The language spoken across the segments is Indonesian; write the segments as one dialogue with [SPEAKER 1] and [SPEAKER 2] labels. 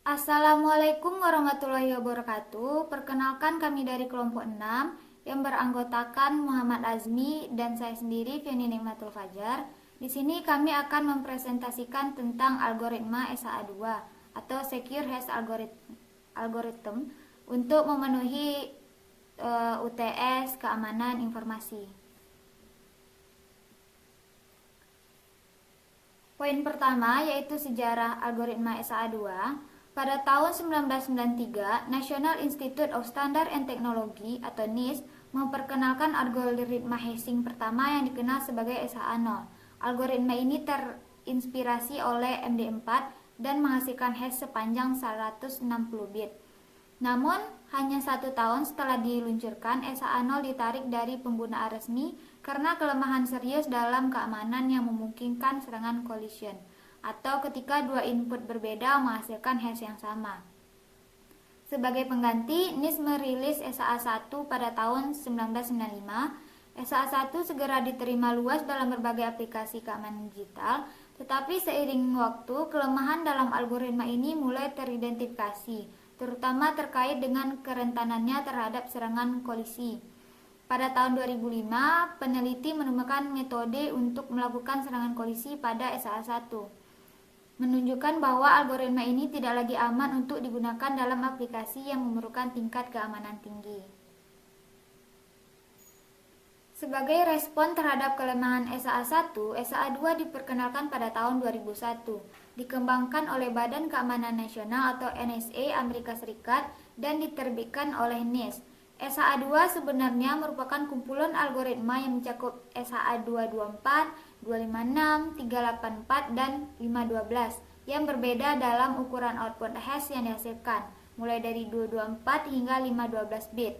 [SPEAKER 1] Assalamualaikum warahmatullahi wabarakatuh. Perkenalkan kami dari kelompok 6 yang beranggotakan Muhammad Azmi dan saya sendiri Fiani Nikmatul Fajar. Di sini kami akan mempresentasikan tentang algoritma SHA-2 atau Secure Hash Algorithm untuk memenuhi UTS keamanan informasi. Poin pertama yaitu sejarah algoritma SHA-2. Pada tahun 1993, National Institute of Standard and Technology atau NIST memperkenalkan algoritma hashing pertama yang dikenal sebagai SHA-0. Algoritma ini terinspirasi oleh MD4 dan menghasilkan hash sepanjang 160 bit. Namun, hanya 1 tahun setelah diluncurkan, SHA-0 ditarik dari penggunaan resmi karena kelemahan serius dalam keamanan yang memungkinkan serangan collision, atau ketika dua input berbeda menghasilkan hash yang sama. Sebagai pengganti, NIST merilis SHA-1 pada tahun 1995. SHA-1 segera diterima luas dalam berbagai aplikasi keamanan digital, tetapi seiring waktu, kelemahan dalam algoritma ini mulai teridentifikasi, terutama terkait dengan kerentanannya terhadap serangan kolisi. Pada tahun 2005, peneliti menemukan metode untuk melakukan serangan kolisi pada SHA-1, menunjukkan bahwa algoritma ini tidak lagi aman untuk digunakan dalam aplikasi yang memerlukan tingkat keamanan tinggi. Sebagai respon terhadap kelemahan SHA-1, SHA-2 diperkenalkan pada tahun 2001, dikembangkan oleh Badan Keamanan Nasional atau NSA Amerika Serikat dan diterbitkan oleh NIST. SHA-2 sebenarnya merupakan kumpulan algoritma yang mencakup SHA-224, 256, 384, dan 512 yang berbeda dalam ukuran output hash yang dihasilkan, mulai dari 224 hingga 512 bit.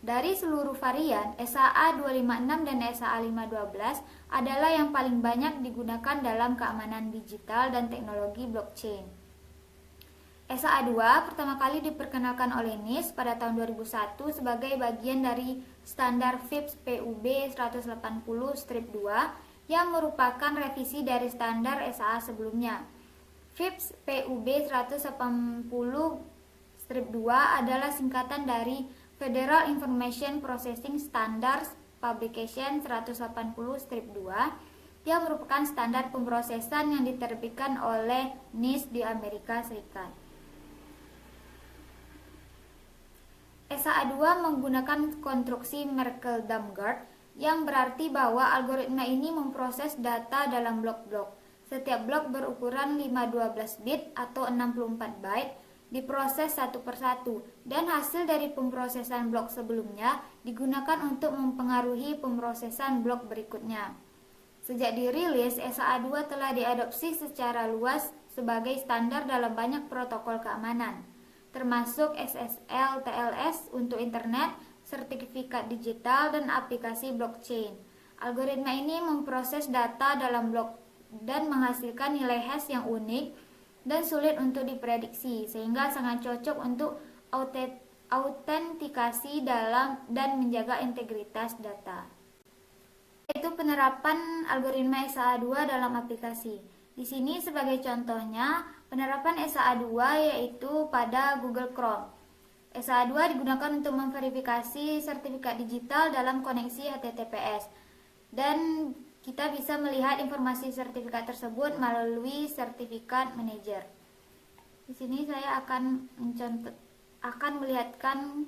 [SPEAKER 1] Dari seluruh varian, SHA-256 dan SHA-512 adalah yang paling banyak digunakan dalam keamanan digital dan teknologi blockchain. SHA-2 pertama kali diperkenalkan oleh NIST pada tahun 2001 sebagai bagian dari standar FIPS PUB 180-2 yang merupakan revisi dari standar SHA sebelumnya. FIPS PUB 180-2 adalah singkatan dari Federal Information Processing Standards Publication 180-2 yang merupakan standar pemrosesan yang diterbitkan oleh NIST di Amerika Serikat. SHA-2 menggunakan konstruksi Merkle-Damgard yang berarti bahwa algoritma ini memproses data dalam blok-blok. Setiap blok berukuran 512 bit atau 64 byte diproses satu persatu, dan hasil dari pemrosesan blok sebelumnya digunakan untuk mempengaruhi pemrosesan blok berikutnya. Sejak dirilis, SHA-2 telah diadopsi secara luas sebagai standar dalam banyak protokol keamanan, termasuk SSL TLS untuk internet, sertifikat digital, dan aplikasi blockchain. Algoritma ini memproses data dalam blok dan menghasilkan nilai hash yang unik dan sulit untuk diprediksi, sehingga sangat cocok untuk autentikasi dalam dan menjaga integritas data. Yaitu penerapan algoritma SHA-2 dalam aplikasi. Di sini sebagai contohnya, penerapan SHA-2 yaitu pada Google Chrome. SHA-2 digunakan untuk memverifikasi sertifikat digital dalam koneksi HTTPS, dan kita bisa melihat informasi sertifikat tersebut melalui sertifikat manager. Di sini saya akan melihatkan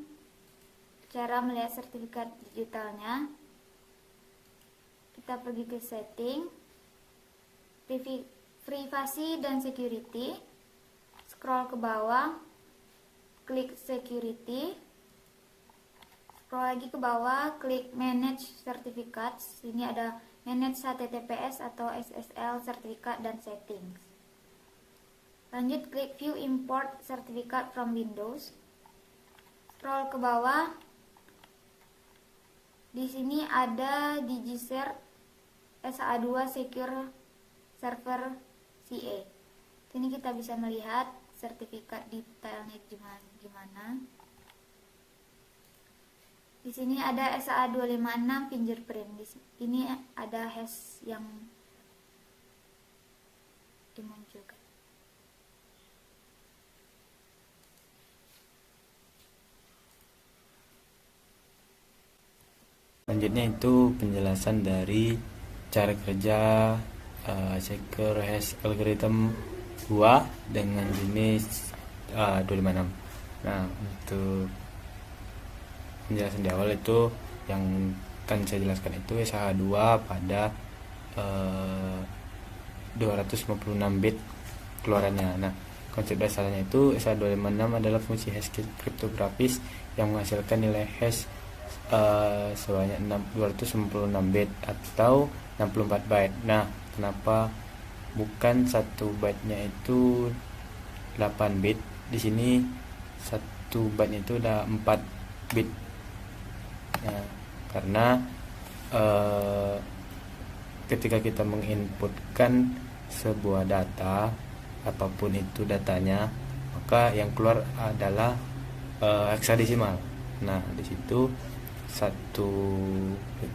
[SPEAKER 1] cara melihat sertifikat digitalnya. Kita pergi ke setting, privasi dan security, scroll ke bawah, klik security, scroll lagi ke bawah, klik manage certificates. Sini ada manage HTTPS atau SSL sertifikat dan settings. Lanjut klik view import certificate from Windows. Scroll ke bawah. Di sini ada DigiCert SHA-2 Secure Server CA. Sini kita bisa melihat sertifikat detailnya gimana. Di sini ada SHA-256 fingerprint. Ini ada hash yang dimunculkan.
[SPEAKER 2] Selanjutnya itu penjelasan dari cara kerja checker hash algorithm 2 dengan jenis 256. Nah, untuk penjelasan di awal itu yang kan saya jelaskan itu SH2 pada 256 bit keluarannya. Nah, konsep dasarnya itu SH256 adalah fungsi hash kriptografis yang menghasilkan nilai hash sebanyak 256 bit atau 64 byte. Nah, kenapa bukan satu byte-nya itu 8 bit? Di sini satu byte itu udah 4 bit. Nah, karena ketika kita menginputkan sebuah data, apapun itu datanya, maka yang keluar adalah heksadesimal. Nah, di situ satu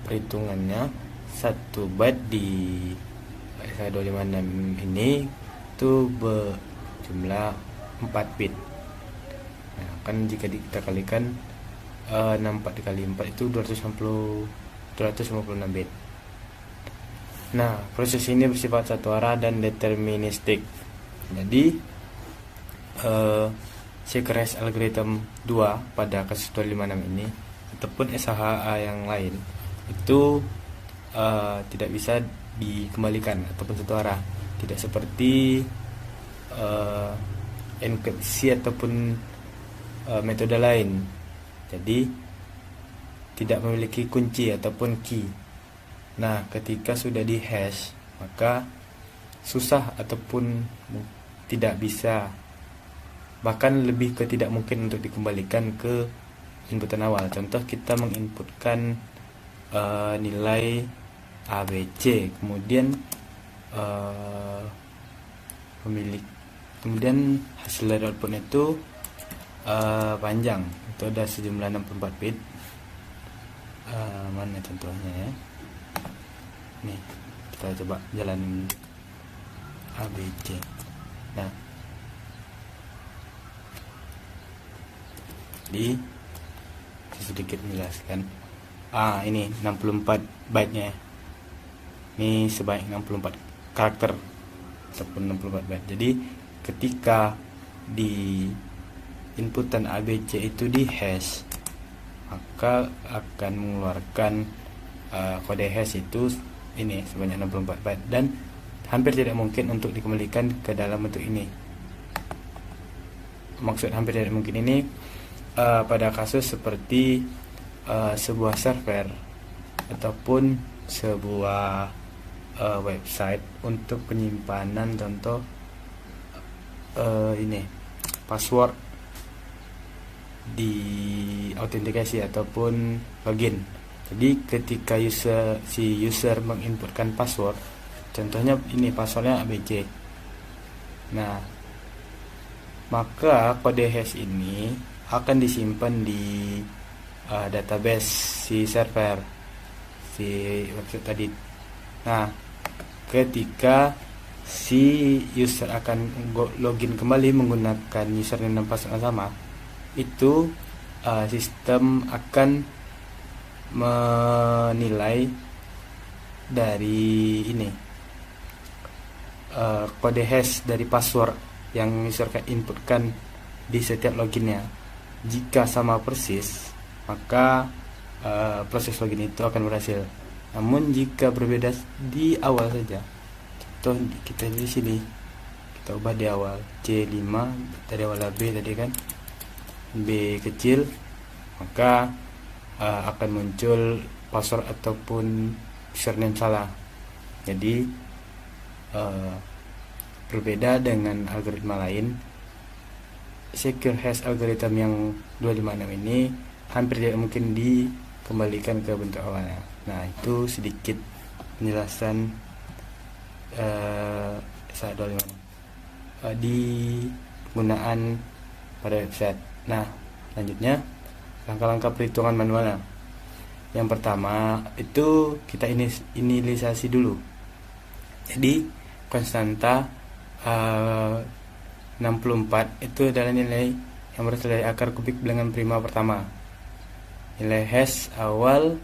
[SPEAKER 2] perhitungannya satu byte di SH256 ini itu berjumlah 4 bit. Nah, kan jika kita kalikan 64 dikali 4 itu 256 bit. Nah, proses ini bersifat satu arah dan deterministik. Jadi checker hash algorithm 2 pada kasus 256 ini ataupun SHA yang lain itu tidak bisa dikembalikan ataupun satu arah, tidak seperti enkripsi ataupun metode lain. Jadi tidak memiliki kunci ataupun key. Nah, ketika sudah di hash, maka susah ataupun tidak bisa, bahkan lebih ke tidak mungkin untuk dikembalikan ke inputan awal. Contoh, kita menginputkan nilai ABC, kemudian kemudian hasil dari outputnya itu panjang, itu ada sejumlah 64 bit. Mana contohnya ya? Nih, kita coba jalanin ABC. Nah, jadi sedikit menjelaskan. Ini 64 byte-nya. Ini sebanyak 64 karakter ataupun 64 byte. Jadi ketika di inputan ABC itu di hash, maka akan mengeluarkan kode hash itu ini sebanyak 64 byte dan hampir tidak mungkin untuk dikembalikan ke dalam bentuk ini. Maksud hampir tidak mungkin ini pada kasus seperti sebuah server ataupun sebuah website untuk penyimpanan, contoh ini password di autentikasi ataupun login. Jadi ketika si user menginputkan password, contohnya ini passwordnya ABC. Nah, maka kode hash ini akan disimpan di database si server, si website tadi. Nah, ketika si user akan login kembali menggunakan username dan password yang sama, itu sistem akan menilai dari ini kode hash dari password yang user inputkan di setiap loginnya. Jika sama persis, maka proses login itu akan berhasil. Namun jika berbeda di awal saja, contoh kita di sini kita ubah di awal C5 dari awal B tadi kan, B kecil, maka akan muncul password ataupun username salah. Jadi berbeda dengan algoritma lain, secure hash algorithm yang 256 ini hampir tidak mungkin dikembalikan ke bentuk awalnya. Nah, itu sedikit penjelasan SH256 di penggunaan pada website. Nah, selanjutnya langkah-langkah perhitungan manualnya. Yang pertama itu kita inisialisasi dulu. Jadi konstanta 64 itu adalah nilai yang berasal dari akar kubik bilangan prima pertama. Nilai hash awal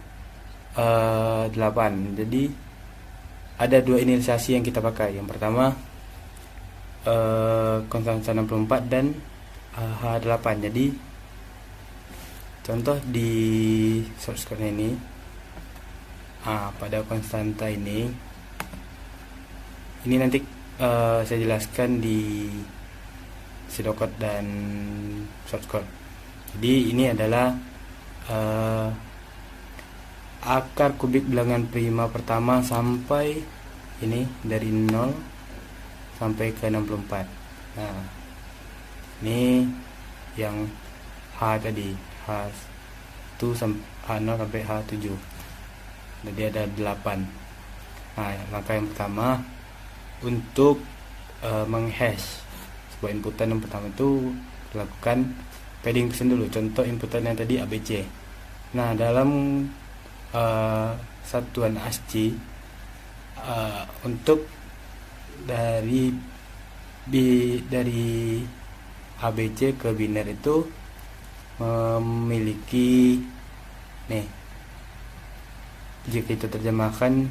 [SPEAKER 2] 8. Jadi ada dua inisialisasi yang kita pakai. Yang pertama konstanta 64 dan H8. Jadi contoh di source code ini, pada konstanta ini nanti saya jelaskan di pseudocode dan source code. Jadi ini adalah akar kubik bilangan prima pertama sampai ini dari 0 sampai ke 64. Nah, ini yang H tadi, H1 sampai H0 sampai H7. Jadi ada 8. Nah, langkah yang pertama untuk menghash sebuah inputan yang pertama itu lakukan padding persen dulu. Contoh inputan yang tadi ABC. Nah, dalam satuan ASCII untuk dari ABC ke biner itu memiliki nih, jika kita terjemahkan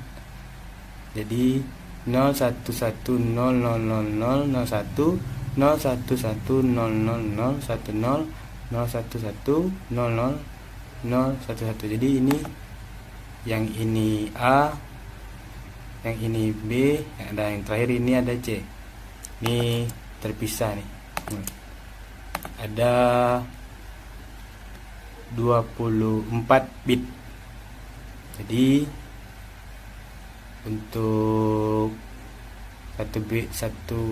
[SPEAKER 2] jadi 01100001 01100010 Jadi ini yang ini A, yang ini B, ada yang terakhir ini ada C. Ini terpisah nih. Ada 24 bit. Jadi untuk satu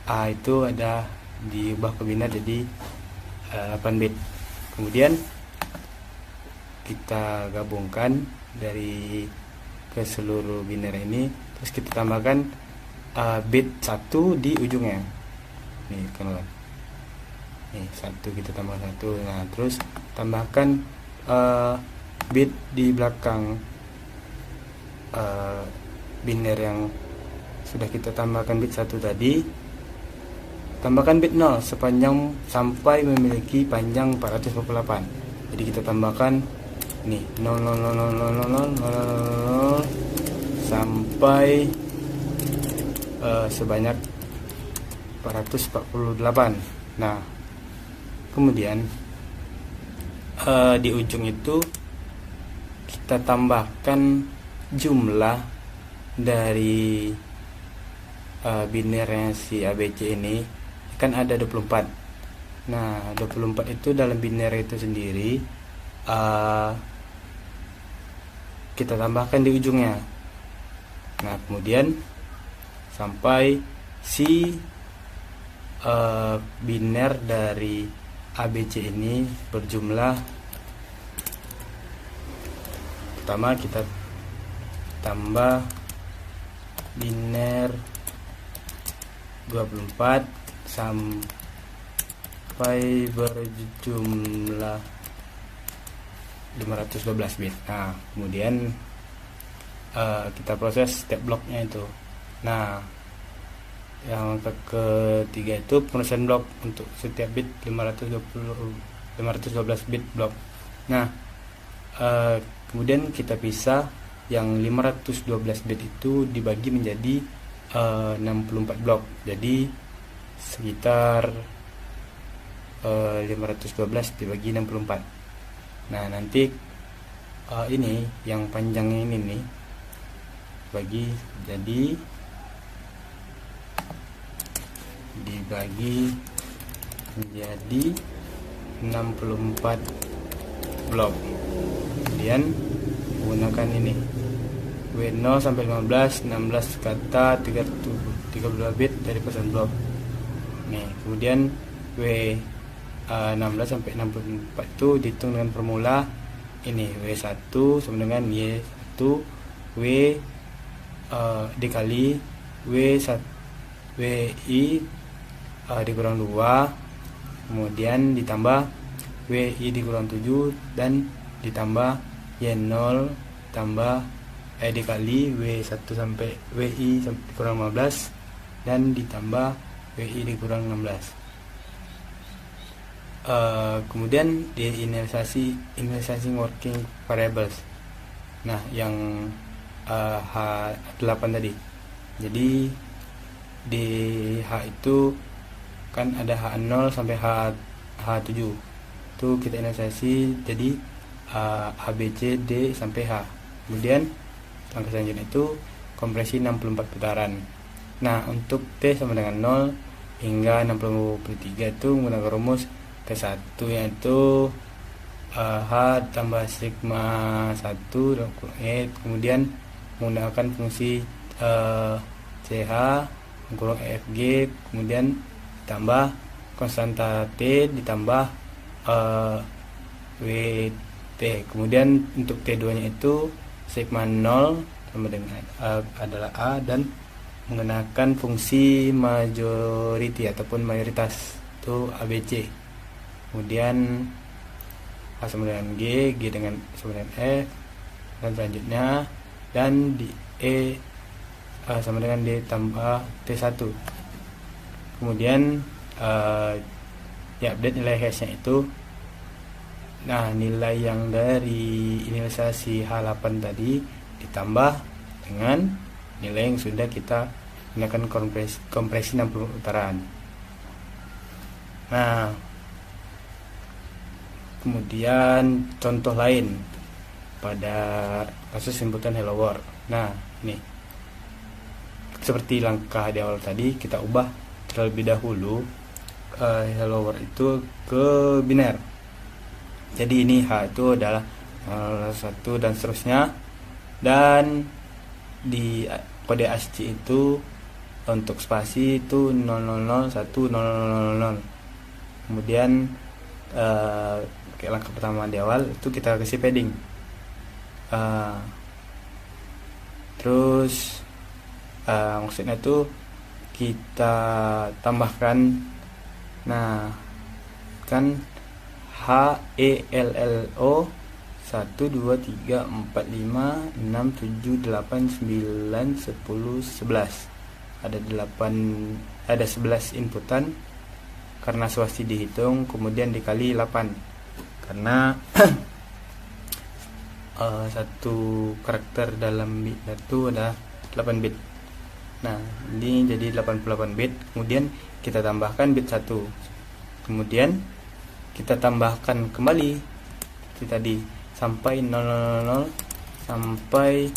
[SPEAKER 2] A itu ada diubah ke biner jadi 8 bit. Kemudian kita gabungkan dari ke seluruh biner ini, terus kita tambahkan bit 1 di ujungnya. Nih kawan, nih 1 kita tambah 1. Nah, terus tambahkan bit di belakang biner yang sudah kita tambahkan bit 1 tadi. Tambahkan bit 0 sepanjang sampai memiliki panjang 448. Jadi kita tambahkan nih 0000000 sampai sebanyak 448. Nah, kemudian di ujung itu kita tambahkan jumlah dari binernya si ABC ini, kan ada 24. Nah, 24 itu dalam biner itu sendiri kita tambahkan di ujungnya. Nah, kemudian sampai si biner dari ABC ini berjumlah, pertama kita tambah biner 24 sampai berjumlah 512 bit. Nah, kemudian kita proses setiap bloknya itu. Nah, yang ketiga itu pemrosesan blok untuk setiap bit 512 bit blok. Nah, kemudian kita pisah yang 512 bit itu dibagi menjadi 64 blok. Jadi sekitar 512 dibagi 64. Nah, nanti ini yang panjangnya ini nih bagi jadi dibagi menjadi 64 blok. Kemudian menggunakan ini W0 sampai 15, 16 kata 32 bit dari pesan blok. Nih, kemudian W 16 sampai 64 itu dihitung dengan formula ini, W1 sama dengan Y1 W dikali W1 WI dikurang 2, kemudian ditambah WI dikurang 7 dan ditambah Y0 tambah dikali W1 sampai WI sampai dikurang 15 dan ditambah WI dikurang 16. Kemudian di initializing working variables. Nah, yang H8 tadi. Jadi di H itu kan ada H0 sampai H7. Itu kita inisiasi jadi A, B, C, D sampai H. Kemudian langkah selanjutnya itu kompresi 64 putaran. Nah, untuk T sama dengan 0 hingga 63 itu menggunakan rumus T1, yaitu H tambah sigma 1 E, kemudian menggunakan fungsi CH kurang EFG, kemudian ditambah konstanta T ditambah WT. Kemudian untuk T2 nya itu sigma 0 sama dengan adalah A, dan menggunakan fungsi majority ataupun mayoritas itu ABC. Kemudian A sama dengan G dengan sama dengan F, dan selanjutnya, dan di E sama dengan D tambah T1. Kemudian update nilai hashnya itu. Nah, nilai yang dari inisialisasi H8 tadi ditambah dengan nilai yang sudah kita gunakan kompresi 60 putaran. Nah, kemudian contoh lain pada kasus inputan Hello World. Nah, ini seperti langkah di awal tadi, kita ubah terlebih dahulu Hello World itu ke biner. Jadi ini H itu adalah 1 dan seterusnya, dan di kode ASCII itu untuk spasi itu 0001000. Kemudian kayak langkah pertama di awal itu kita kasih padding, terus maksudnya itu kita tambahkan, nah kan HELLO 1 2 3 4 5 6 7 8 9 10 11. Ada 11 inputan karena swasti dihitung, kemudian dikali 8 karena satu karakter dalam bit itu ada 8 bit. Nah, ini jadi 88 bit. Kemudian kita tambahkan bit 1. Kemudian kita tambahkan kembali itu tadi sampai 000 sampai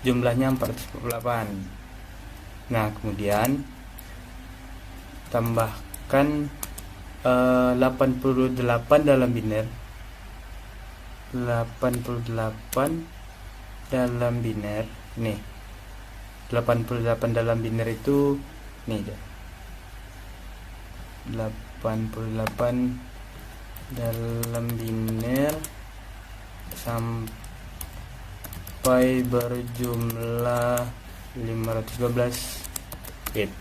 [SPEAKER 2] jumlahnya 448. Nah, kemudian tambahkan 88 dalam biner. 88 dalam biner. Nih. 88 dalam biner itu nih dia. 88 dalam biner sampai berjumlah 512 bit.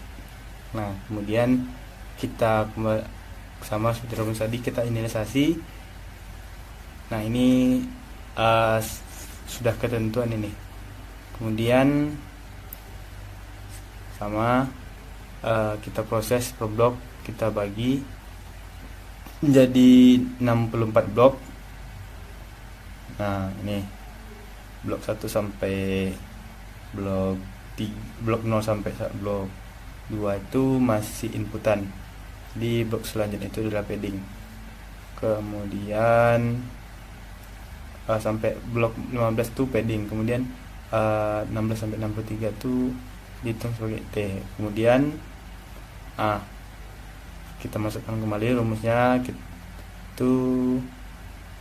[SPEAKER 2] Nah, kemudian kita sama seperti rumus tadi kita inisialisasi. Nah, ini sudah ketentuan ini. Kemudian sama kita proses per blok, kita bagi menjadi 64 blok. Nah, ini blok 1 sampai blok 0 sampai blok 2 itu masih inputan. Di blok selanjutnya itu adalah padding. Kemudian sampai blok 15 itu padding. Kemudian 16 sampai 63 itu dihitung sebagai T. Kemudian kita masukkan kembali rumusnya, itu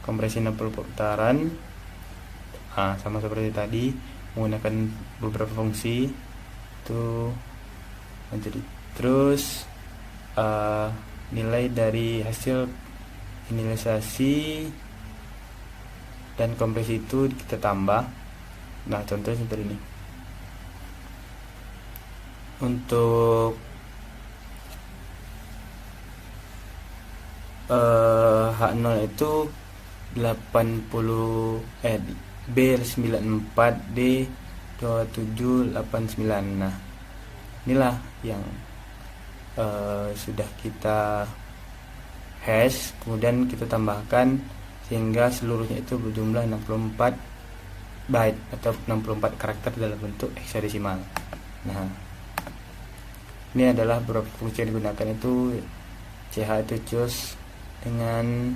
[SPEAKER 2] kompresi 60 putaran, sama seperti tadi menggunakan beberapa fungsi itu menjadi. Terus nilai dari hasil inisialisasi dan kompresi itu kita tambah. Nah, contohnya seperti ini. Untuk H0 itu 80 B94 D 2789. Nah, inilah yang sudah kita hash, kemudian kita tambahkan sehingga seluruhnya itu berjumlah 64 byte atau 64 karakter dalam bentuk heksadesimal. Nah, ini adalah beberapa fungsi yang digunakan itu. CH itu choose dengan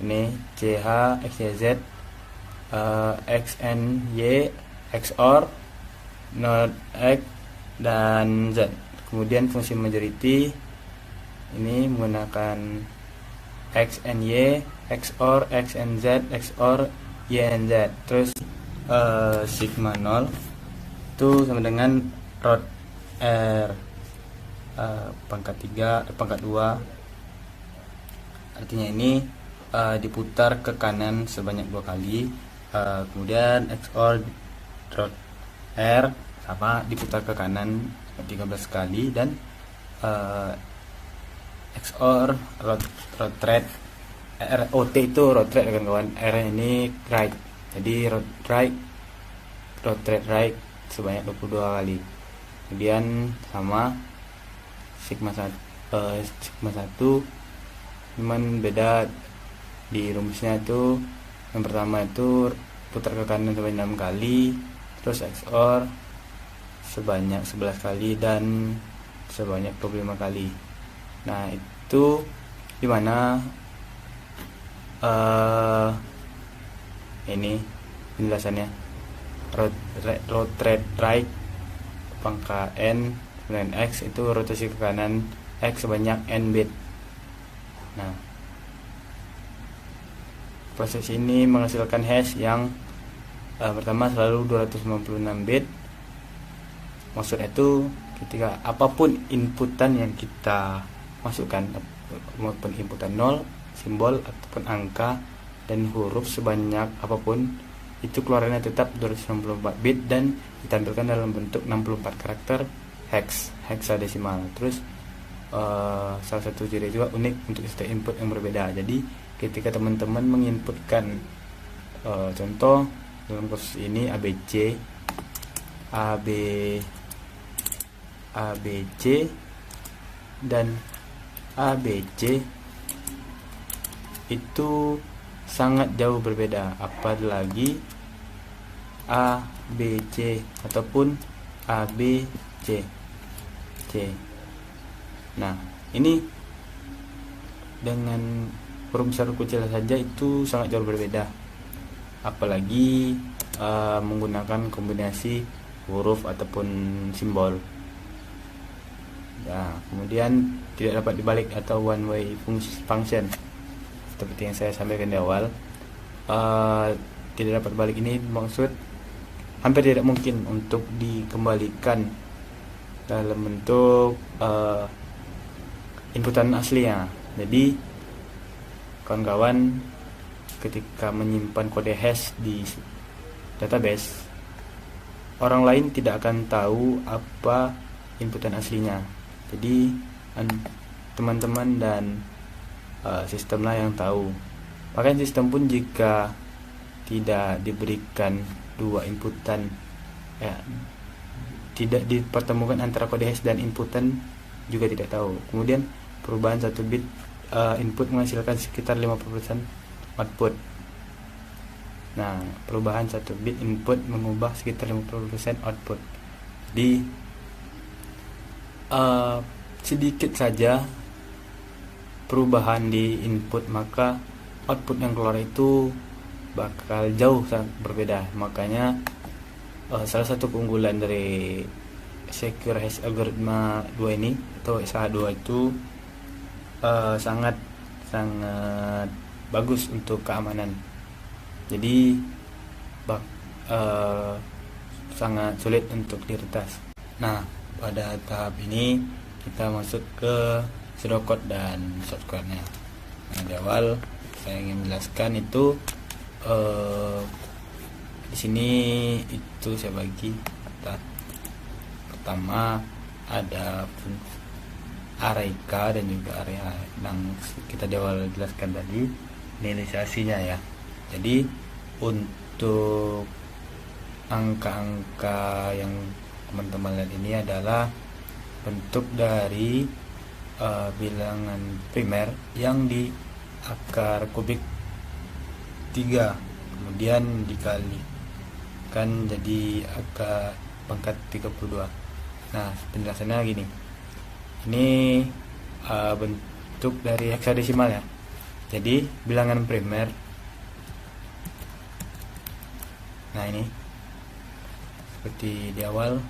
[SPEAKER 2] ini CH XYZ, XNY XOR not X dan Z. Kemudian fungsi majority ini menggunakan XNY XOR XNZ XOR YNZ. Terus sigma 0 itu sama dengan rod R pangkat 3 pangkat 2. Artinya ini diputar ke kanan sebanyak 2 kali. Kemudian XOR rod R sama diputar ke kanan 13 kali, dan XOR rod thread ROT itu rod thread kawan-kawan, R ini right, jadi rod thread right sebanyak 22 kali. Kemudian sama sigma 1 cuman beda di rumusnya itu. Yang pertama itu putar ke kanan sebanyak 6 kali, terus XOR sebanyak 11 kali dan sebanyak 25 kali. Nah, itu dimana ini penjelasannya. Rod thread right pangkat N dan X itu rotasi ke kanan X sebanyak N bit. Nah, proses ini menghasilkan hash yang pertama selalu 256 bit. Maksudnya itu ketika apapun inputan yang kita masukkan, maupun inputan 0, simbol ataupun angka dan huruf sebanyak apapun, itu keluarannya tetap 264 bit dan ditampilkan dalam bentuk 64 karakter heksadesimal. Terus salah satu ciri juga unik untuk setiap input yang berbeda. Jadi ketika teman-teman menginputkan contoh dalam kasus ini ABC dan ABC itu sangat jauh berbeda, apalagi ABC ataupun ABC. Nah, ini dengan huruf besar huruf kecil saja itu sangat jauh berbeda, apalagi menggunakan kombinasi huruf ataupun simbol. Nah, kemudian tidak dapat dibalik atau one way function seperti yang saya sampaikan di awal. Tidak dapat balik ini maksud hampir tidak mungkin untuk dikembalikan dalam bentuk inputan aslinya. Jadi kawan-kawan ketika menyimpan kode hash di database, orang lain tidak akan tahu apa inputan aslinya. Jadi teman-teman dan sistemlah yang tahu. Bahkan sistem pun jika tidak diberikan dua inputan, tidak dipertemukan antara kode hash dan inputan, juga tidak tahu. Kemudian perubahan 1 bit input menghasilkan sekitar 50% output. Nah, perubahan 1 bit input mengubah sekitar 50% output. Jadi sedikit saja perubahan di input, maka output yang keluar itu bakal jauh sangat berbeda. Makanya salah satu keunggulan dari Secure Hash Algorithm 2 ini atau SH2 itu sangat bagus untuk keamanan. Jadi sangat sulit untuk diretas. Nah, pada tahap ini kita masuk ke pseudocode dan shortcode-nya. Nah, di awal saya ingin menjelaskan itu di sini itu saya bagi. Pertama ada array K dan juga array A yang kita di awal jelaskan tadi inisialisasinya ya. Jadi untuk angka-angka yang teman-teman lihat ini adalah bentuk dari bilangan primer yang di akar kubik 3 kemudian dikali kan jadi angka pangkat 32. Nah, penjelasannya gini. Ini bentuk dari heksadesimal ya. Jadi bilangan primer. Nah, ini seperti di awal,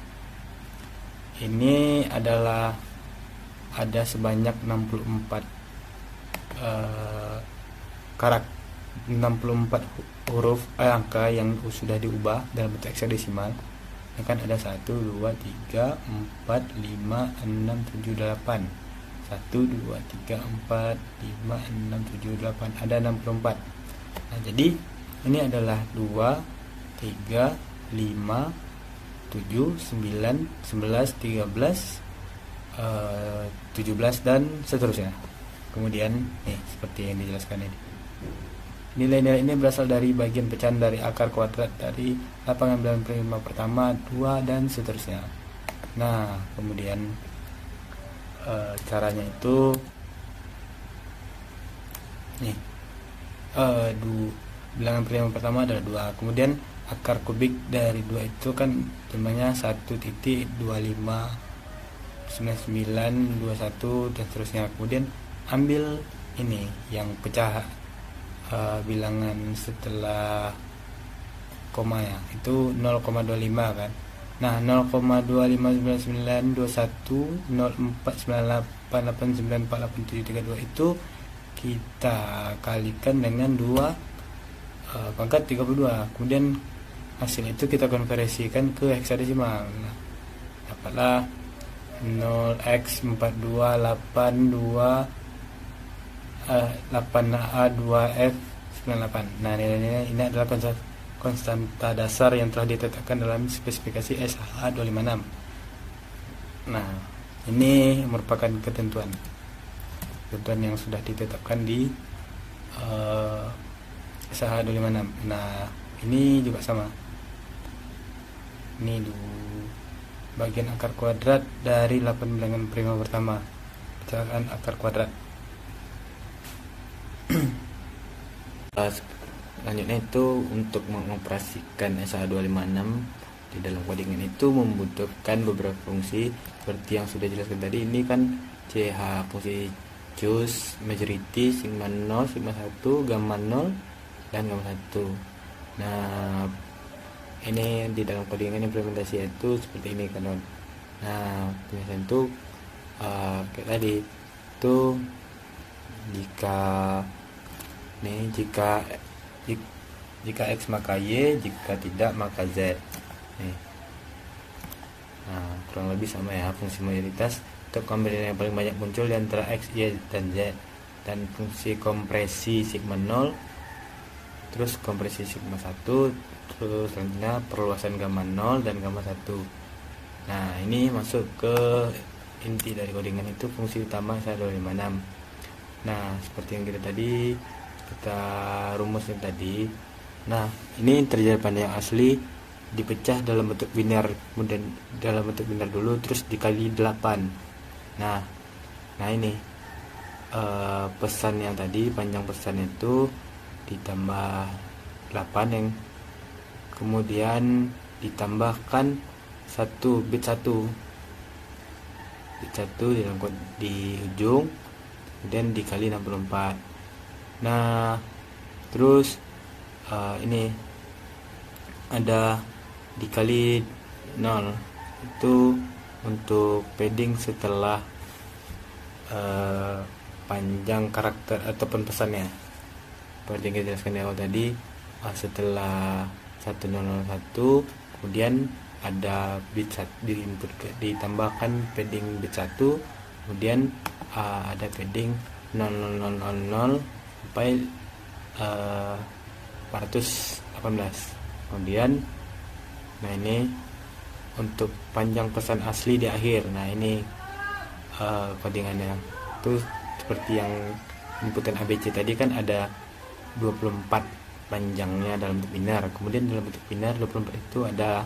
[SPEAKER 2] ini adalah ada sebanyak 64 karakter, 64 huruf angka yang sudah diubah dalam bentuk heksadesimal. Ini kan ada 1, 2, 3, 4, 5, 6, 7, 8. 1, 2, 3, 4, 5, 6, 7, 8. Ada 64. Nah, jadi ini adalah 2, 3, 5, 7, 9, 11, 13, 17 dan seterusnya. Kemudian nih seperti yang dijelaskan ini. Nilai-nilai ini berasal dari bagian pecahan dari akar kuadrat dari lapangan bilangan prima pertama, 2 dan seterusnya. Nah, kemudian caranya itu nih, bilangan prima pertama adalah 2. Kemudian akar kubik dari 2 itu kan jumlahnya 1.259921 dan seterusnya. Kemudian ambil ini yang pecah bilangan setelah koma ya, itu 0,25 kan. Nah, 0,2599210498894832 itu kita kalikan dengan 2 pangkat 32. Kemudian hasil itu kita konversikan ke heksadesimal. Nah, dapatlah 0x4282 8A2F98. Nah, nilainya ini adalah konstanta dasar yang telah ditetapkan dalam spesifikasi SH256. Nah, ini merupakan ketentuan yang sudah ditetapkan di SH256. Nah, ini juga sama. Ini bagian akar kuadrat dari 8 bilangan prima pertama, pecahan akar kuadrat.
[SPEAKER 3] Selanjutnya itu untuk mengoperasikan SH256 di dalam codingan itu membutuhkan beberapa fungsi seperti yang sudah dijelaskan tadi. Ini kan CH, fungsi choose, majority, sigma 0, sigma 1, gamma 0 dan gamma 1. Nah, ini di dalam codingan implementasi itu seperti ini kan. Nah, penjelasan itu kayak tadi itu jika X maka Y, jika tidak maka Z. Nah, kurang lebih sama ya fungsi mayoritas untuk kombinasi yang paling banyak muncul di antara X, Y, dan Z, dan fungsi kompresi sigma 0, terus kompresi sigma 1, terus selanjutnya perluasan gamma 0 dan gamma 1. Nah, ini masuk ke inti dari codingan itu fungsi utama SH256. Nah, seperti yang kita rumuskan tadi. Nah, ini terjadi yang asli dipecah dalam bentuk biner, kemudian dalam bentuk biner dulu, terus dikali 8. Nah ini pesan yang tadi, panjang pesan itu ditambah 8 yang kemudian ditambahkan bit 1 di ujung, kemudian dikali 64. Nah, terus ini ada dikali 0 itu untuk padding setelah panjang karakter ataupun pesannya. Seperti yang kita jelaskan di awal tadi, setelah 1001 kemudian ada bit 1 diinput, ditambahkan padding bit 1, kemudian ada padding 0000 sampai 418. Kemudian ini untuk panjang pesan asli di akhir. Nah, ini codingannya itu seperti yang inputan ABC tadi kan ada 24 panjangnya dalam bentuk binar. Kemudian dalam bentuk binar 24 itu ada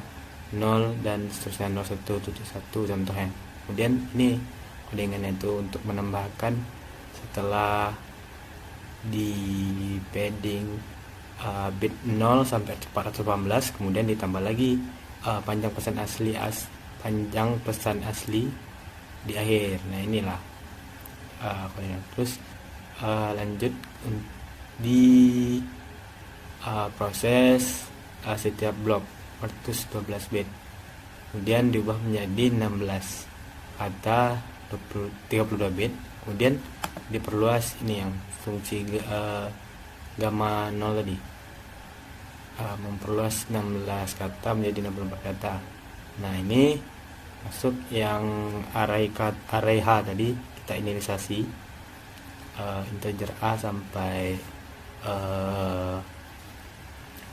[SPEAKER 3] 0 dan seterusnya 0171 contohnya. Kemudian ini codingannya itu untuk menambahkan setelah di padding bit 0 sampai 418, kemudian ditambah lagi panjang pesan asli di akhir. Nah inilah koordinat. Terus lanjut di proses setiap blok 412 bit, kemudian diubah menjadi 16 kata 32 bit, kemudian diperluas ini yang fungsi gamma 0 tadi, memperluas 16 kata menjadi 64 kata. Nah ini masuk yang array H tadi, kita inisialisasi integer A sampai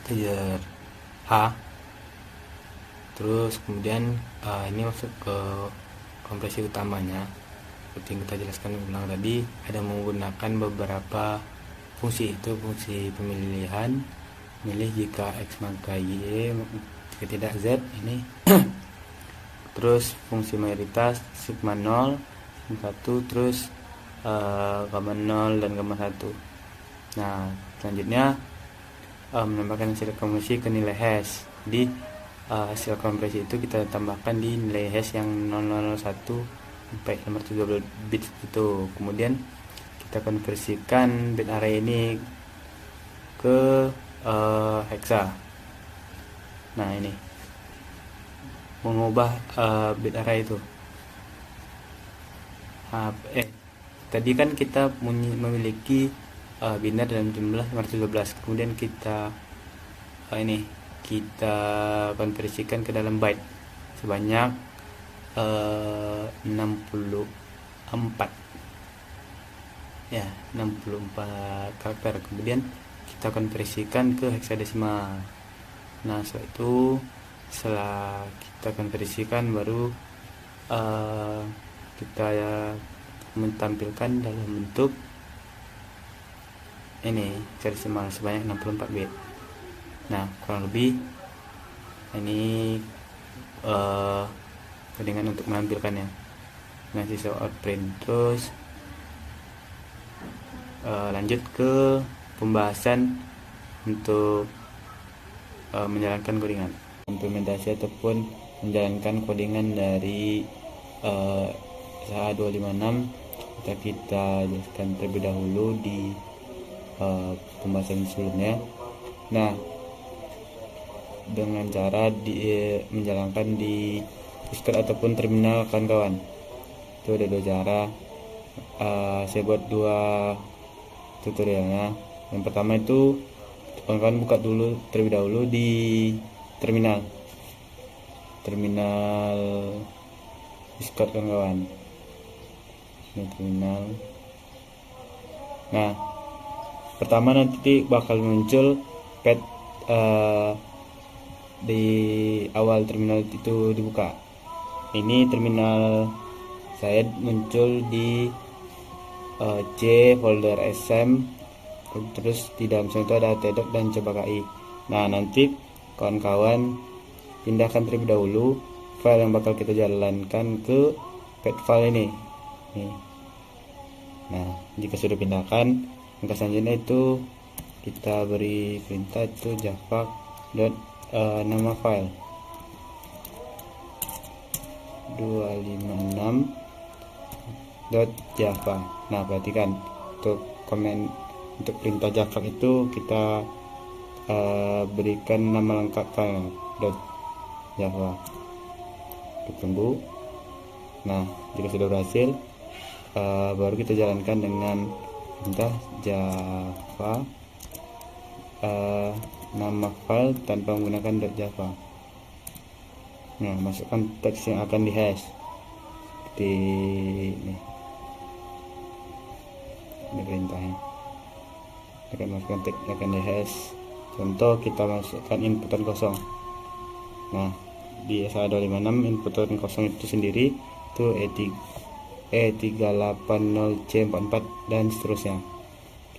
[SPEAKER 3] integer H. Terus kemudian ini masuk ke kompresi utamanya. Seperti yang kita jelaskan ulang tadi, ada menggunakan beberapa fungsi, itu fungsi pemilihan, milih jika X maka Y, jika tidak Z ini. Terus fungsi mayoritas sigma 0, sigma 1, terus gamma 0 dan gamma 1. Nah selanjutnya menambahkan hasil kompresi ke nilai hash. Di hasil kompresi itu kita tambahkan di nilai hash yang 0001 sampai nomor 32 bit itu. Kemudian kita konversikan bit array ini ke hexa. Nah ini mengubah bit array itu. Tadi kan kita memiliki biner dalam jumlah 512, kemudian kita kita konversikan ke dalam byte sebanyak 64 ya, 64 karakter. Kemudian kita konversikan ke heksadesimal. Nah setelah kita konversikan baru kita mentampilkan dalam bentuk ini heksadesimal sebanyak 64 bit. Nah kurang lebih ini dengan untuk menampilkannya. Nah sisa outprint. Terus lanjut ke pembahasan untuk menjalankan codingan, implementasi ataupun menjalankan codingan dari SH256. kita jelaskan terlebih dahulu di pembahasan sebelumnya. Nah, dengan cara menjalankan di disket ataupun terminal kawan-kawan, itu ada dua cara. Saya buat dua tutorialnya. Yang pertama itu kawan-kawan buka dulu terlebih dahulu di terminal Discord kawan-kawan. Ini terminal. Nah, pertama nanti bakal muncul pad di awal terminal itu dibuka. Ini terminal saya muncul di C folder SM, terus di dalam itu ada tdok dan coba KI. Nah, nanti kawan-kawan pindahkan terlebih dahulu file yang bakal kita jalankan ke pad file ini. Nah, jika sudah pindahkan, langkah selanjutnya itu kita beri perintah itu java nama file 256.java. Nah, perhatikan untuk komen untuk perintah java itu kita berikan nama lengkap file .java. Tunggu. Nah, jika sudah berhasil, baru kita jalankan dengan perintah java nama file tanpa menggunakan .java. Nah, masukkan teks yang akan dihash seperti ini. Ini perintahnya. Akan masukkan teks yang akan dihash. Contoh kita masukkan inputan kosong. Nah, di SH256 inputan kosong itu sendiri itu E380C44 dan seterusnya.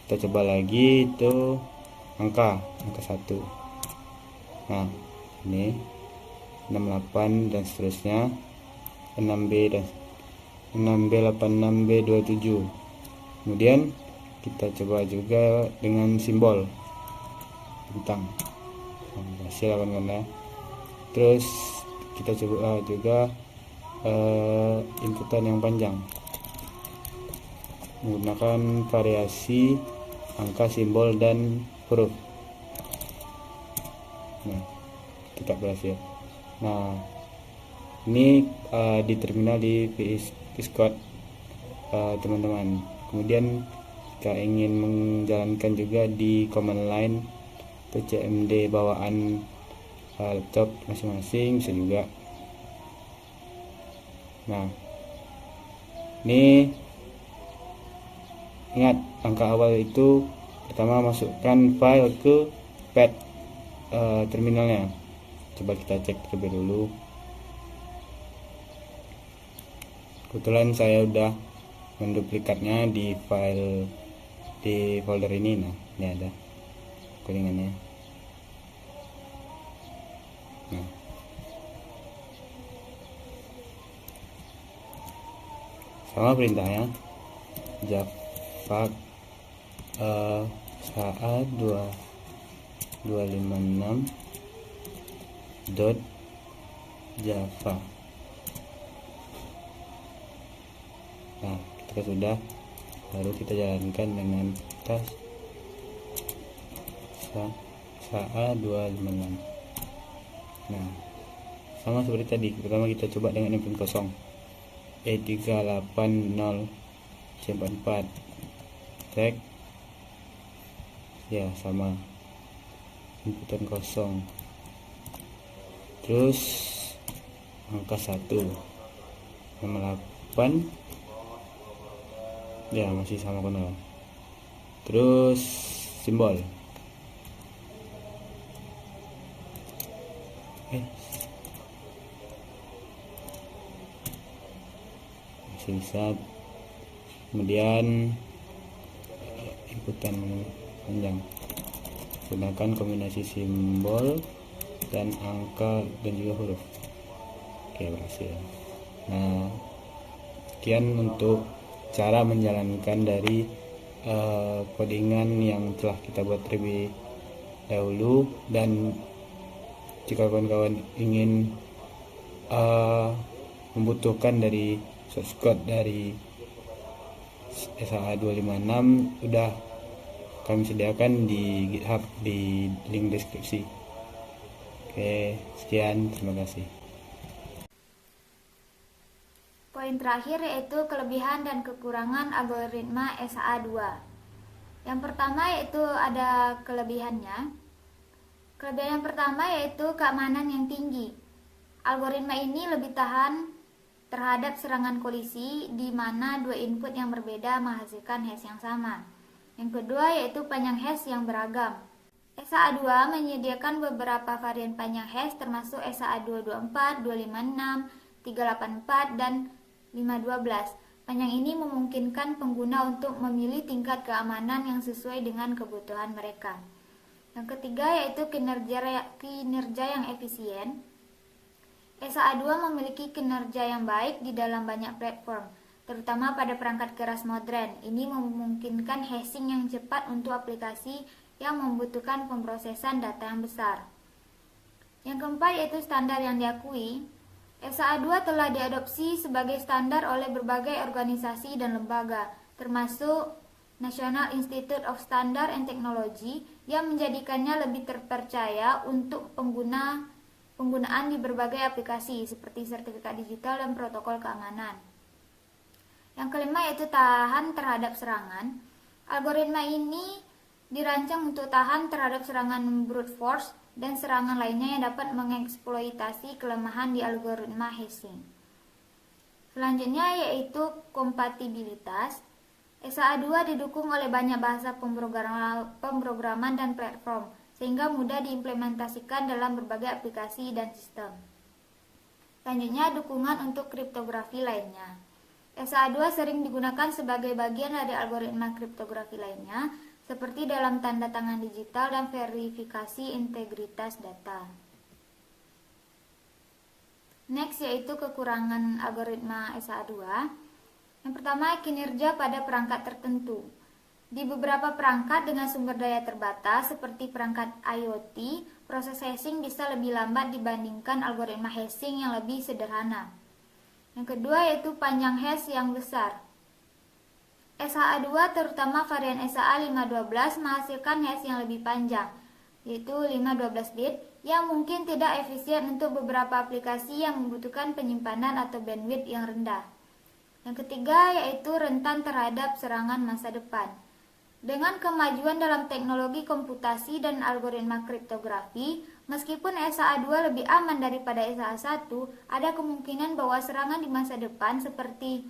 [SPEAKER 3] Kita coba lagi itu angka 1. Nah, ini 68 dan seterusnya, 6B dan 6B86B27. Kemudian kita coba juga dengan simbol
[SPEAKER 2] bintang. Berhasil kawan-kawan. Terus kita coba juga inputan yang panjang menggunakan variasi angka, simbol, dan huruf. Nah, kita berhasil. Nah, ini di terminal di VS Code teman-teman. Kemudian jika ingin menjalankan juga di command line atau CMD bawaan laptop masing-masing bisa juga. Nah, ini ingat angka awal itu pertama masukkan file ke pad terminalnya. Coba kita cek terlebih dulu. Kebetulan saya udah menduplikatnya di file di folder ini. Nah, ini ada codingannya. Nah, sama perintahnya java sa256 .java. Nah, ketika sudah, baru kita jalankan dengan tas sa256. Nah, sama seperti tadi. Pertama kita coba dengan input kosong E380C44 cek ya, sama inputan kosong. Terus angka 1 nama 8 ya, masih sama benar. Terus simbol masih bisa. Kemudian inputan panjang, gunakan kombinasi simbol dan angka dan juga huruf. Oke, berhasil. Nah, sekian untuk cara menjalankan dari codingan yang telah kita buat terlebih dahulu. Dan jika kawan-kawan ingin membutuhkan dari source code dari SA256, udah kami sediakan di GitHub di link deskripsi. Oke, sekian, terima kasih.
[SPEAKER 1] Poin terakhir yaitu kelebihan dan kekurangan algoritma SA2. Yang pertama yaitu ada kelebihannya. Kelebihan yang pertama yaitu keamanan yang tinggi. Algoritma ini lebih tahan terhadap serangan kolisi di mana dua input yang berbeda menghasilkan hash yang sama. Yang kedua yaitu panjang hash yang beragam. SA2 menyediakan beberapa varian panjang hash termasuk SA224, 256, 384, dan 512. Panjang ini memungkinkan pengguna untuk memilih tingkat keamanan yang sesuai dengan kebutuhan mereka. Yang ketiga yaitu kinerja yang efisien. SA2 memiliki kinerja yang baik di dalam banyak platform, terutama pada perangkat keras modern. Ini memungkinkan hashing yang cepat untuk aplikasi yang membutuhkan pemrosesan data yang besar. Yang keempat yaitu standar yang diakui. SA2 telah diadopsi sebagai standar oleh berbagai organisasi dan lembaga, termasuk National Institute of Standard and Technology, yang menjadikannya lebih terpercaya untuk penggunaan di berbagai aplikasi seperti sertifikat digital dan protokol keamanan. Yang kelima yaitu tahan terhadap serangan. Algoritma ini dirancang untuk tahan terhadap serangan brute force dan serangan lainnya yang dapat mengeksploitasi kelemahan di algoritma hashing. Selanjutnya yaitu kompatibilitas. SA2 didukung oleh banyak bahasa pemrograman dan platform, sehingga mudah diimplementasikan dalam berbagai aplikasi dan sistem. Selanjutnya, dukungan untuk kriptografi lainnya. SA2 sering digunakan sebagai bagian dari algoritma kriptografi lainnya, seperti dalam tanda tangan digital dan verifikasi integritas data. Next yaitu kekurangan algoritma SA2. Yang pertama, kinerja pada perangkat tertentu. Di beberapa perangkat dengan sumber daya terbatas seperti perangkat IoT, proses hashing bisa lebih lambat dibandingkan algoritma hashing yang lebih sederhana. Yang kedua yaitu panjang hash yang besar. SHA-2 terutama varian SHA-512 menghasilkan hash yang lebih panjang, yaitu 512 bit, yang mungkin tidak efisien untuk beberapa aplikasi yang membutuhkan penyimpanan atau bandwidth yang rendah. Yang ketiga yaitu rentan terhadap serangan masa depan. Dengan kemajuan dalam teknologi komputasi dan algoritma kriptografi, meskipun SHA-2 lebih aman daripada SHA-1, ada kemungkinan bahwa serangan di masa depan seperti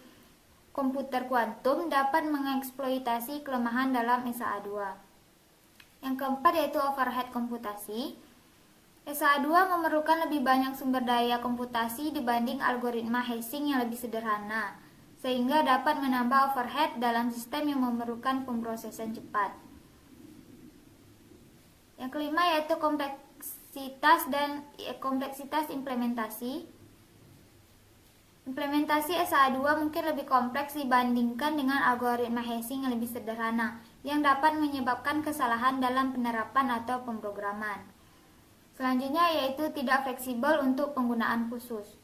[SPEAKER 1] komputer kuantum dapat mengeksploitasi kelemahan dalam SHA-2. Yang keempat yaitu overhead komputasi. SHA-2 memerlukan lebih banyak sumber daya komputasi dibanding algoritma hashing yang lebih sederhana, sehingga dapat menambah overhead dalam sistem yang memerlukan pemrosesan cepat. Yang kelima yaitu kompleksitas implementasi. Implementasi SHA-2 mungkin lebih kompleks dibandingkan dengan algoritma hashing yang lebih sederhana, yang dapat menyebabkan kesalahan dalam penerapan atau pemrograman. Selanjutnya yaitu tidak fleksibel untuk penggunaan khusus.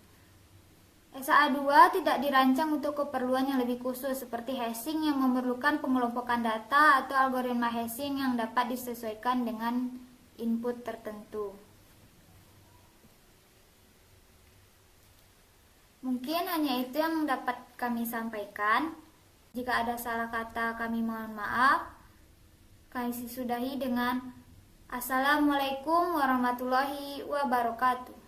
[SPEAKER 1] SHA-2 tidak dirancang untuk keperluan yang lebih khusus seperti hashing yang memerlukan pengelompokan data atau algoritma hashing yang dapat disesuaikan dengan input tertentu. Mungkin hanya itu yang dapat kami sampaikan. Jika ada salah kata kami mohon maaf. Kami sudahi dengan Assalamualaikum warahmatullahi wabarakatuh.